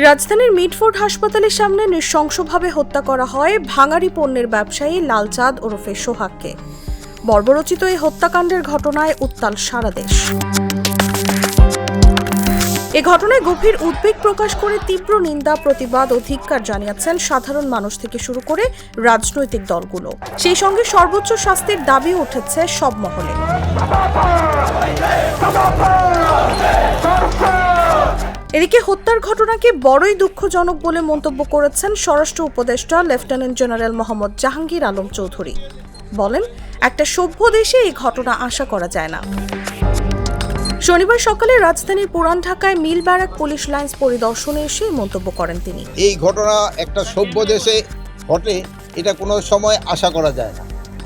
রাজধানীর মিটফোর্ড হাসপাতালের সামনে নৃশংসভাবে হত্যা করা হয় ভাঙাড়ি পণ্যের ব্যবসায়ী লালচাঁদ ওরফে সোহাগকে। বর্বরোচিত এই হত্যাকাণ্ডের ঘটনায় উত্তাল সারা দেশ। এ ঘটনায় গভীর উদ্বেগ প্রকাশ করে তীব্র নিন্দা, প্রতিবাদ ও ধিক্কার জানিয়েছেন সাধারণ মানুষ থেকে শুরু করে রাজনৈতিক দলগুলো। সেই সঙ্গে সর্বোচ্চ শাস্তির দাবি উঠেছে সব মহলে। এদিকে হত্যার ঘটনাকে বড়ই দুঃখজনক বলে মন্তব্য করেছেন স্বরাষ্ট্র উপদেষ্টা লেফটেন্যান্ট জেনারেল মোহাম্মদ জাহাঙ্গীর আলম চৌধুরী। বলেন, একটা সভ্য দেশে এই ঘটনা আশা করা যায় না। শনিবার সকালে রাজধানীর পুরান ঢাকায় মিল ব্যারাক পুলিশ লাইন্স পরিদর্শনে এসে মন্তব্য করেন তিনি। এই ঘটনা একটা সভ্য দেশে ঘটে, এটা কোনো সময় আশা করা যায় না।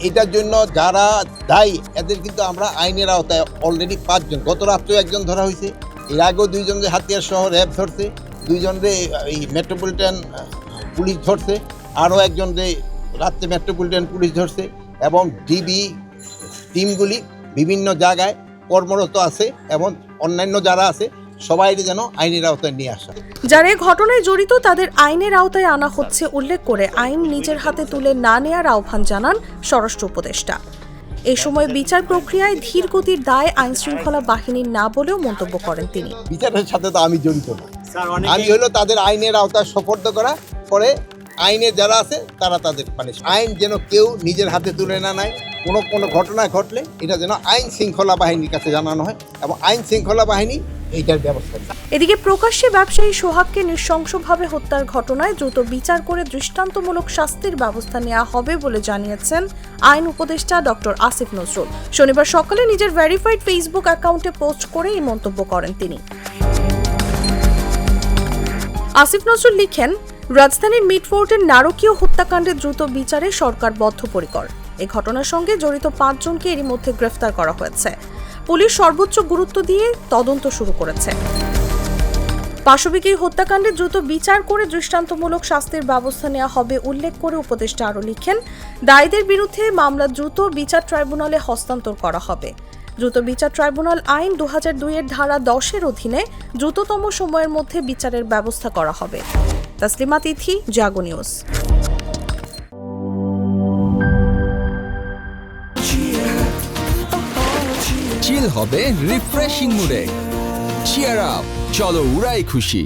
এটার জন্য যারা দায়ী এদের কিন্তু আমরা আইনের আওতায় অলরেডি 5 জন, গত রাত্রে একজন ধরা হয়েছে, এর আগেও 2 জনকে হাতিয়ার সহ র্যাব ধরছে, 2 জনকে এই মেট্রোপলিটন পুলিশ ধরছে, আরও একজনকে রাত্রে মেট্রোপলিটন পুলিশ ধরছে, এবং ডিবি টিমগুলি বিভিন্ন জায়গায় কর্মরত আছে এবং অন্যান্য যারা আছে সবাই যেন আইনের আওতায় নিয়ে আসা। যারা এই ঘটনায় জড়িত তাদের আইনের আওতায় আনা হচ্ছে উল্লেখ করে আইন নিজের হাতে তুলে না নেওয়ার আহ্বান জানান স্বরাষ্ট্র উপদেষ্টা। এই সময় বিচার প্রক্রিয়ায় ধীর গতির দায় আইন শৃঙ্খলা বাহিনীর না বলেও মন্তব্য করেন তিনি। বিচারের সাথে তো আমি জড়িত না, আমি হলো তাদের আইনের আওতায় সোপর্দ করা পরে আইনের যারা আছে তারা তাদের আইন যেন কেউ নিজের হাতে তুলে না নেয়। কোনো ঘটনা ঘটলে এটা যেন আইন শৃঙ্খলা বাহিনীর কাছে জানানো হয় এবং আইন শৃঙ্খলা বাহিনী এইটার ব্যবস্থা নেয়। এদিকে প্রকাশ্যে ব্যবসায়ী সোহাগকে নৃশংসভাবে হত্যার ঘটনায় দ্রুত বিচার করে দৃষ্টান্তমূলক শাস্তির ব্যবস্থা নেওয়া হবে বলে জানিয়েছেন আইন উপদেষ্টা ডক্টর আসিফ নজরুল। শনিবার সকালে নিজের ভেরিফাইড ফেসবুক অ্যাকাউন্টে পোস্ট করে এই মন্তব্য করেন তিনি। আসিফ নজরুল লিখেন, রাজধানীর মিটফোর্ডের নারকীয় হত্যাকাণ্ডের দ্রুত বিচারে সরকার বদ্ধপরিকর। এই ঘটনার সঙ্গে জড়িত 5 জনকে এরই মধ্যে গ্রেফতার করা হয়েছে। পুলিশ সর্বোচ্চ গুরুত্ব দিয়ে তদন্ত শুরু করেছে। পাশবিক এই হত্যাকাণ্ডে দ্রুত বিচার করে দৃষ্টান্তমূলক শাস্তির ব্যবস্থা নেওয়া হবে উল্লেখ করে উপদেষ্টা আরও লিখেন, দায়ীদের বিরুদ্ধে মামলা দ্রুত বিচার ট্রাইব্যুনালে হস্তান্তর করা হবে। দ্রুত বিচার ট্রাইব্যুনাল আইন 2002 এর ধারা 10-এর অধীনে দ্রুততম সময়ের মধ্যে বিচারের ব্যবস্থা করা হবে। তাসলিমা তিথি, জাগো নিউজ। চিল হবে রিফ্রেশিং মুডে। চিয়ার আপ, চলো উড়াই খুশি।